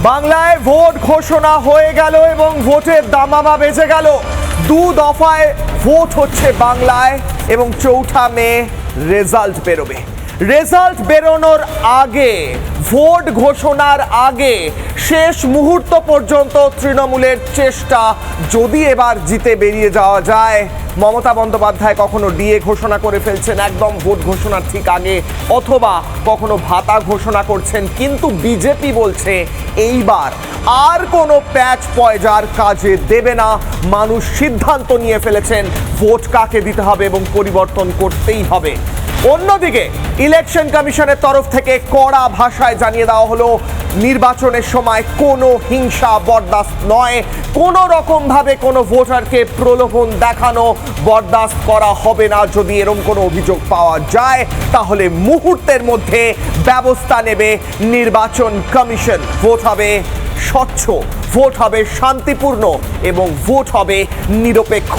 বাংলায় ভোট ঘোষণা হয়ে গেল এবং ভোটের দামামা বেজে গেল। দু দফায় ভোট হচ্ছে বাংলায় এবং 4 মে রেজাল্ট বেরোবে। রেজাল্ট বেরোনোর আগে, ভোট ঘোষণার আগে শেষ মুহূর্ত পর্যন্ত তৃণমূলের চেষ্টা, যদি এবার জিতে বেরিয়ে যাওয়া যায়। মমতা বন্দ্যোপাধ্যায় কখনো ডিএ ঘোষণা করে ফেলছেন একদম ভোট ঘোষণার ঠিক আগে, অথবা কখনো ভাতা ঘোষণা করছেন, কিন্তু বিজেপি বলছে এইবার আর কোনো প্যাচ পয়জার কাজে দেবে না। মানুষ সিদ্ধান্ত নিয়ে ফেলেছেন ভোট কাকে দিতে হবে এবং পরিবর্তন করতেই হবে। অন্যদিকে ইলেকশন কমিশনের তরফ থেকে কড়া ভাষায় জানিয়ে দেওয়া হলো, নির্বাচনের সময় কোনো হিংসা বরদাস্ত নয়, কোনো রকমভাবে কোনো ভোটারকে প্রলোভন দেখানো বরদাস্ত করা হবে না। যদি এরকম কোনো অভিযোগ পাওয়া যায় তাহলে মুহূর্তের মধ্যে ব্যবস্থা নেবে নির্বাচন কমিশন। ভোট হবে স্বচ্ছ, ভোট হবে শান্তিপূর্ণ এবং ভোট হবে নিরপেক্ষ।